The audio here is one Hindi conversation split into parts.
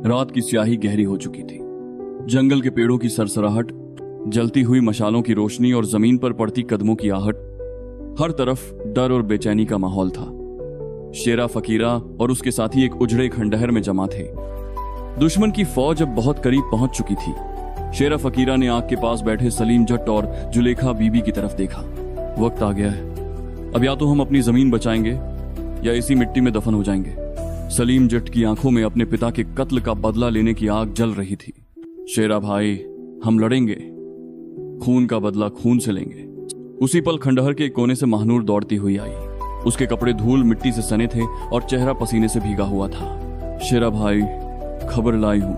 रात की स्याही गहरी हो चुकी थी। जंगल के पेड़ों की सरसराहट, जलती हुई मशालों की रोशनी और जमीन पर पड़ती कदमों की आहट, हर तरफ डर और बेचैनी का माहौल था। शेरा फकीरा और उसके साथी एक उजड़े खंडहर में जमा थे। दुश्मन की फौज अब बहुत करीब पहुंच चुकी थी। शेरा फकीरा ने आग के पास बैठे सलीम जट और जुलेखा बीबी की तरफ देखा। वक्त आ गया है, अब या तो हम अपनी जमीन बचाएंगे या इसी मिट्टी में दफन हो जाएंगे। सलीम जट की आंखों में अपने पिता के कत्ल का बदला लेने की आग जल रही थी। शेरा भाई, हम लड़ेंगे, खून का बदला खून से लेंगे। उसी पल खंडहर के कोने से महानूर दौड़ती हुई आई। उसके कपड़े धूल मिट्टी से सने थे और चेहरा पसीने से भीगा हुआ था। शेरा भाई, खबर लाई हूं,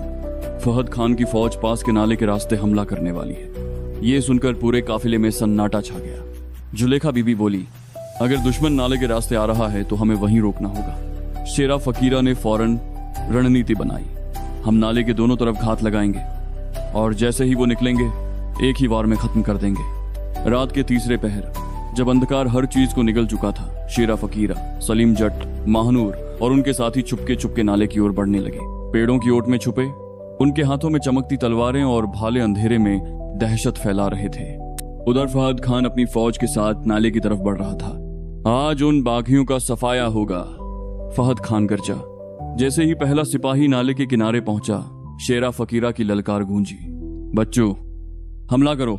फहद खान की फौज पास के नाले के रास्ते हमला करने वाली है। ये सुनकर पूरे काफिले में सन्नाटा छा गया। जुलेखा बीबी बोली, अगर दुश्मन नाले के रास्ते आ रहा है तो हमें वहीं रोकना होगा। शेरा फकीरा ने फौरन रणनीति बनाई। हम नाले के दोनों तरफ घात लगाएंगे और जैसे ही वो निकलेंगे एक ही वार में खत्म कर देंगे। रात के तीसरे पहर, जब अंधकार हर चीज को निगल चुका था, शेरा फकीरा, सलीम जट, महानूर और उनके साथी चुपके चुपके नाले की ओर बढ़ने लगे। पेड़ों की ओट में छुपे, उनके हाथों में चमकती तलवारें और भाले अंधेरे में दहशत फैला रहे थे। उधर फहद खान अपनी फौज के साथ नाले की तरफ बढ़ रहा था। आज उन बागियों का सफाया होगा, फहद खान गरजा। जैसे ही पहला सिपाही नाले के किनारे पहुंचा, शेरा फकीरा की ललकार गूंजी, बच्चों हमला करो।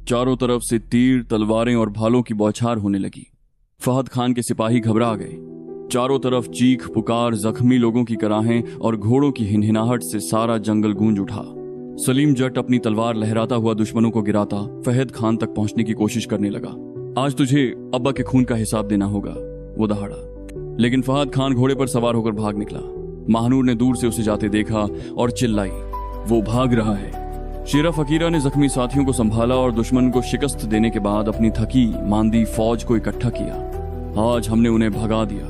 चारों तरफ से तीर, तलवारें और भालों की बौछार होने लगी। फहद खान के सिपाही घबरा गए। चारों तरफ चीख पुकार, जख्मी लोगों की कराहें और घोड़ों की हिनहिनाहट से सारा जंगल गूंज उठा। सलीम जट अपनी तलवार लहराता हुआ दुश्मनों को गिराता फहद खान तक पहुंचने की कोशिश करने लगा। आज तुझे अब्बा के खून का हिसाब देना होगा, वो दहाड़ा। लेकिन फहद खान घोड़े पर सवार होकर भाग निकला। महानूर ने दूर से उसे जाते देखा और चिल्लाई, वो भाग रहा है। शेरा फकीरा ने जख्मी साथियों को संभाला और दुश्मन को शिकस्त देने के बाद अपनी थकी मांदी फौज को इकट्ठा किया। आज हमने उन्हें भगा दिया,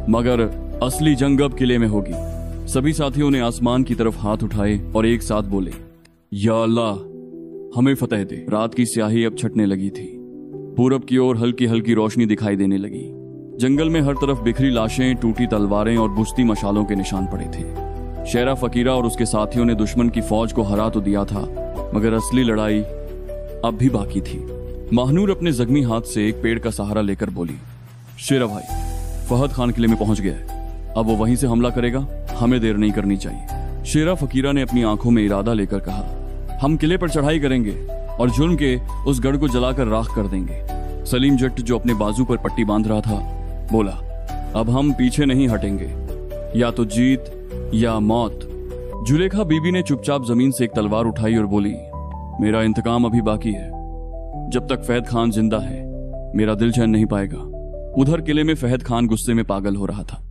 मगर असली जंग अब किले में होगी। सभी साथियों ने आसमान की तरफ हाथ उठाए और एक साथ बोले, या अल्लाह, हमें फतेह दे। रात की स्याही अब छटने लगी थी। पूरब की ओर हल्की हल्की रोशनी दिखाई देने लगी। जंगल में हर तरफ बिखरी लाशें, टूटी तलवारें और बुझती मशालों के निशान पड़े थे। शेरा फकीरा और उसके साथियों ने दुश्मन की फौज को हरा तो दिया था, मगर असली लड़ाई अब भी बाकी थी। महानूर अपने जख्मी हाथ से एक पेड़ का सहारा लेकर बोली, शेरा भाई, फहद खान किले में पहुंच गया है, अब वो वहीं से हमला करेगा, हमें देर नहीं करनी चाहिए। शेरा फकीरा ने अपनी आंखों में इरादा लेकर कहा, हम किले पर चढ़ाई करेंगे और जुल्म के उस गढ़ को जलाकर राख कर देंगे। सलीम जट, जो अपने बाजू पर पट्टी बांध रहा था, बोला, अब हम पीछे नहीं हटेंगे, या तो जीत या मौत। जुलेखा बीबी ने चुपचाप जमीन से एक तलवार उठाई और बोली, मेरा इंतकाम अभी बाकी है। जब तक फहद खान जिंदा है, मेरा दिल चैन नहीं पाएगा। उधर किले में फहद खान गुस्से में पागल हो रहा था।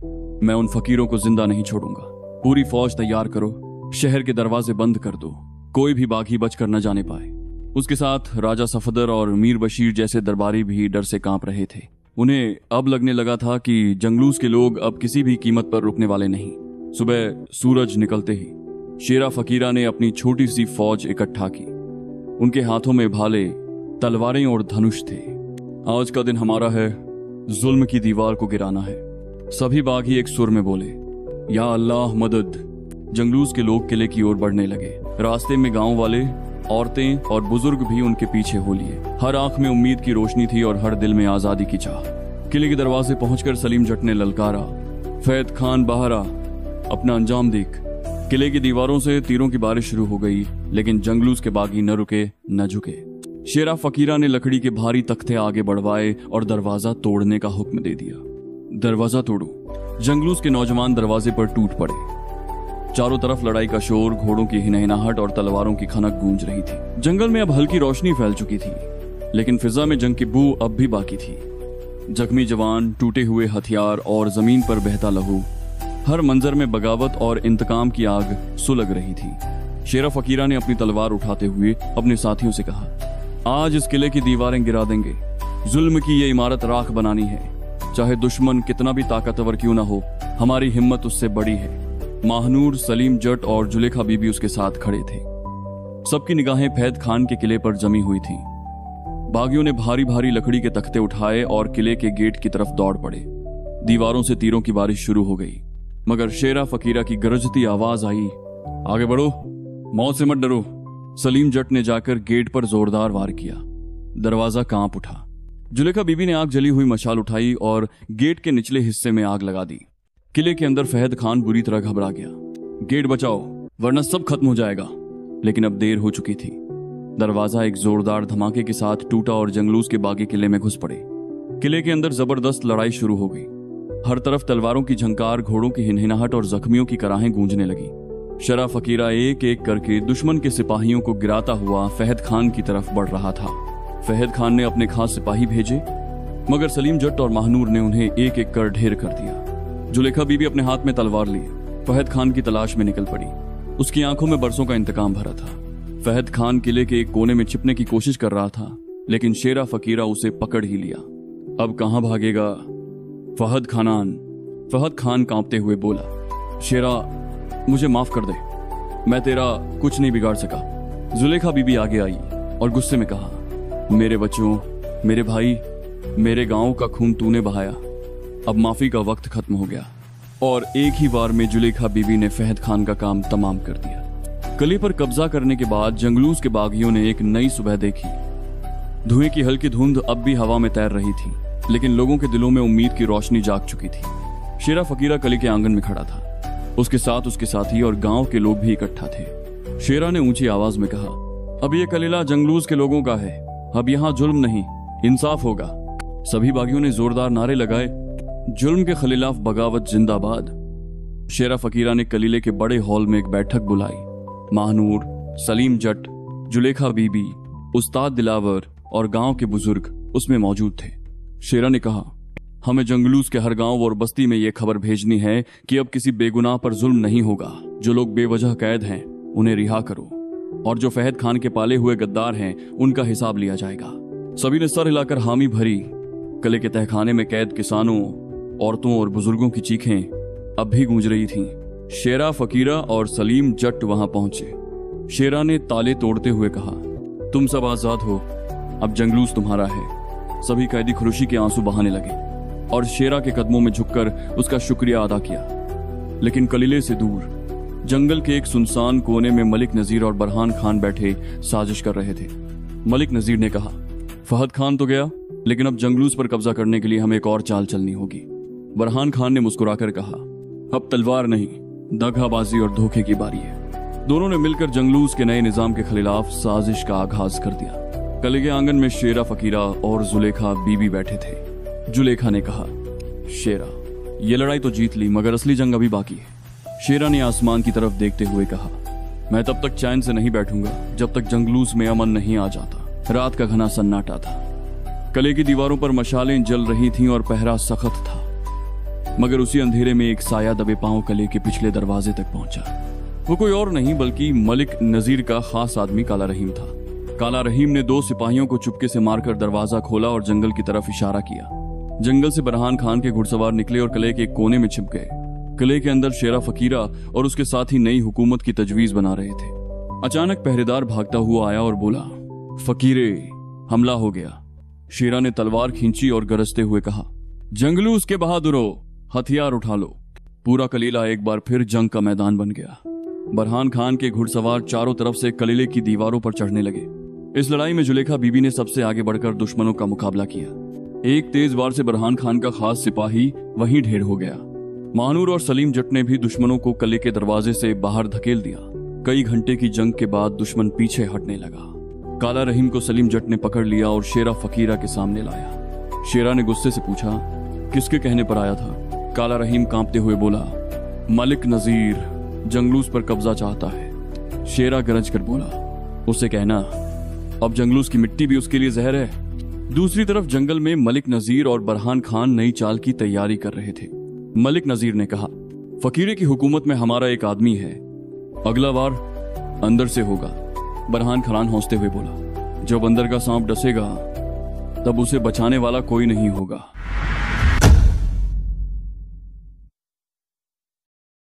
मैं उन फकीरों को जिंदा नहीं छोड़ूंगा। पूरी फौज तैयार करो, शहर के दरवाजे बंद कर दो, कोई भी बागी बचकर न जाने पाए। उसके साथ राजा सफदर और मीर बशीर जैसे दरबारी भी डर से कांप रहे थे। उन्हें अब लगने लगा था कि जंगलूस के लोग अब किसी भी कीमत पर रुकने वाले नहीं। सुबह सूरज निकलते ही शेरा फकीरा ने अपनी छोटी सी फौज इकट्ठा की। उनके हाथों में भाले, तलवारें और धनुष थे। आज का दिन हमारा है, जुल्म की दीवार को गिराना है। सभी बागी एक सुर में बोले, या अल्लाह मदद। जंगलूस के लोग किले की ओर बढ़ने लगे। रास्ते में गांव वाले, औरतें और बुजुर्ग भी उनके पीछे हो लिए। हर आंख में उम्मीद की रोशनी थी और हर दिल में आजादी की चाह। किले के दरवाजे पहुंचकर सलीम जट ने ललकारा, फहद खान बाहर आ, अपना अंजाम देख। किले की दीवारों से तीरों की बारिश शुरू हो गई, लेकिन जंगलूस के बागी न रुके न झुके। शेरा फकीरा ने लकड़ी के भारी तख्ते आगे बढ़वाए और दरवाजा तोड़ने का हुक्म दे दिया। दरवाजा तोड़ो। जंगलूस के नौजवान दरवाजे पर टूट पड़े। चारों तरफ लड़ाई का शोर, घोड़ों की हिनहिनाहट और तलवारों की खनक गूंज रही थी। जंगल में अब हल्की रोशनी फैल चुकी थी, लेकिन फिजा में जंग की बू अब भी बाकी थी। जख्मी जवान, टूटे हुए हथियार और जमीन पर बहता लहू, हर मंजर में बगावत और इंतकाम की आग सुलग रही थी। शेरा फकीरा ने अपनी तलवार उठाते हुए अपने साथियों से कहा, आज इस किले की दीवारें गिरा देंगे। जुल्म की ये इमारत राख बनानी है। चाहे दुश्मन कितना भी ताकतवर क्यों ना हो, हमारी हिम्मत उससे बड़ी है। महानूर, सलीम जट और जुलेखा बीबी उसके साथ खड़े थे। सबकी निगाहें फहद खान के किले पर जमी हुई थी। बागियों ने भारी भारी लकड़ी के तख्ते उठाए और किले के गेट की तरफ दौड़ पड़े। दीवारों से तीरों की बारिश शुरू हो गई, मगर शेरा फकीरा की गरजती आवाज आई, आगे बढ़ो, मौत से मत डरो। सलीम जट ने जाकर गेट पर जोरदार वार किया। दरवाजा कांप उठा। जुलेखा बीबी ने आग जली हुई मशाल उठाई और गेट के निचले हिस्से में आग लगा दी। किले के अंदर फहद खान बुरी तरह घबरा गया। गेट बचाओ वरना सब खत्म हो जाएगा। लेकिन अब देर हो चुकी थी। दरवाजा एक जोरदार धमाके के साथ टूटा और जंगलूस के बागी किले में घुस पड़े। किले के अंदर जबरदस्त लड़ाई शुरू हो गई। हर तरफ तलवारों की झंकार, घोड़ों की हिनहिनाहट और जख्मियों की कराहें गूंजने लगी। शेरा फकीरा एक एक करके दुश्मन के सिपाहियों को गिराता हुआ फहद खान की तरफ बढ़ रहा था। फहद खान ने अपने खास सिपाही भेजे, मगर सलीम जट और महानूर ने उन्हें एक एक कर ढेर कर दिया। जुलेखा बीबी अपने हाथ में तलवार लिए फहद खान की तलाश में निकल पड़ी। उसकी आंखों में बरसों का इंतकाम भरा था। फहद खान किले के एक कोने में छिपने की कोशिश कर रहा था, लेकिन शेरा फकीरा उसे पकड़ ही लिया। अब कहां भागेगा फहद खानान? फहद खान कांपते हुए बोला, शेरा मुझे माफ कर दे, मैं तेरा कुछ नहीं बिगाड़ सका। जुलेखा बीबी आगे आई और गुस्से में कहा, मेरे बच्चों, मेरे भाई, मेरे गांव का खून तूने बहाया। अब माफी का वक्त खत्म हो गया। और एक ही बार में जुलेखा बीबी ने फहद खान का काम तमाम कर दिया। किले पर कब्जा करने के बाद जंगलूस के बागियों ने एक नई सुबह देखी। धुएं की हल्की धुंध अब भी हवा में तैर रही थी, लेकिन लोगों के दिलों में उम्मीद की रोशनी जाग चुकी थी। शेरा फकीरा किले के आंगन में खड़ा था। उसके साथ उसके साथी और गांव के लोग भी इकट्ठा थे। शेरा ने ऊंची आवाज में कहा, अब ये किला जंगलूस के लोगों का है। अब यहाँ जुल्म नहीं, इंसाफ होगा। सभी बागियों ने जोरदार नारे लगाए, जुल्म के खिलाफ बगावत जिंदाबाद। शेरा फकीरा ने कलीले के बड़े हॉल में एक बैठक बुलाई। महानूर, सलीम जट, जुलेखा बीबी, उस्ताद दिलावर और गांव के बुजुर्ग उसमें मौजूद थे। शेरा ने कहा, हमें जंगलूस के हर गांव और बस्ती में यह खबर भेजनी है कि अब किसी बेगुनाह पर जुल्म नहीं होगा। जो लोग बेवजह कैद हैं उन्हें रिहा करो, और जो फहद खान के पाले हुए गद्दार हैं उनका हिसाब लिया जाएगा। सभी ने सर हिलाकर हामी भरी। किले के तहखाने में कैद किसानों, औरतों और बुजुर्गों की चीखें अब भी गूंज रही थीं। शेरा फकीरा और सलीम जट वहां पहुंचे। शेरा ने ताले तोड़ते हुए कहा, तुम सब आजाद हो, अब जंगलूस तुम्हारा है। सभी कैदी खुशी के आंसू बहाने लगे और शेरा के कदमों में झुककर उसका शुक्रिया अदा किया। लेकिन कलीले से दूर जंगल के एक सुनसान कोने में मलिक नजीर और बरहान खान बैठे साजिश कर रहे थे। मलिक नजीर ने कहा, फहद खान तो गया, लेकिन अब जंगलूस पर कब्जा करने के लिए हमें एक और चाल चलनी होगी। बरहान खान ने मुस्कुराकर कहा, अब तलवार नहीं, दगाबाजी और धोखे की बारी है। दोनों ने मिलकर जंगलूस के नए निजाम के खिलाफ साजिश का आगाज कर दिया। किले के आंगन में शेरा फकीरा और जुलेखा बीबी बैठे थे। जुलेखा ने कहा, शेरा, ये लड़ाई तो जीत ली, मगर असली जंग अभी बाकी है। शेरा ने आसमान की तरफ देखते हुए कहा, मैं तब तक चैन से नहीं बैठूंगा जब तक जंगलूस में अमन नहीं आ जाता। रात का घना सन्नाटा था। किले की दीवारों पर मशालें जल रही थीं और पहरा सख्त था, मगर उसी अंधेरे में एक साया दबे पांव किले के पिछले दरवाजे तक पहुंचा। वो कोई और नहीं बल्कि मलिक नजीर का खास आदमी काला रहीम था। काला रहीम ने 2 सिपाहियों को चुपके से मारकर दरवाजा खोला और जंगल की तरफ इशारा किया। जंगल से बरहान खान के घुड़सवार निकले और किले के एक कोने में छिप गए। किले के अंदर शेरा फकीरा और उसके साथी नई हुकूमत की तजवीज बना रहे थे। अचानक पहरेदार भागता हुआ आया और बोला, फकीरे, हमला हो गया। शेरा ने तलवार खींची और गरजते हुए कहा, जंगलूस के बहादुरों, हथियार उठा लो। पूरा कलीला एक बार फिर जंग का मैदान बन गया। बरहान खान के घुड़सवार चारों तरफ से कलीले की दीवारों पर चढ़ने लगे। इस लड़ाई में जुलेखा बीबी ने सबसे आगे बढ़कर दुश्मनों का मुकाबला किया। एक तेज वार से बरहान खान का खास सिपाही वहीं ढेर हो गया। महानूर और सलीम जट ने भी दुश्मनों को किले के दरवाजे से बाहर धकेल दिया। कई घंटे की जंग के बाद दुश्मन पीछे हटने लगा। काला रहीम को सलीम जट ने पकड़ लिया और शेरा फकीरा के सामने लाया। शेरा ने गुस्से से पूछा, किसके कहने पर आया था? काला रहीम कांपते हुए बोला, मलिक नजीर जंगलूस पर कब्जा चाहता है। शेरा गरज कर बोला, उसे कहना अब जंगलूस की मिट्टी भी उसके लिए जहर है। दूसरी तरफ जंगल में मलिक नजीर और बरहान खान नई चाल की तैयारी कर रहे थे। मलिक नजीर ने कहा, फकीरे की हुकूमत में हमारा एक आदमी है, अगला वार अंदर से होगा। बरहान खान हंसते हुए बोला, जब अंदर का सांप डसेगा तब उसे बचाने वाला कोई नहीं होगा।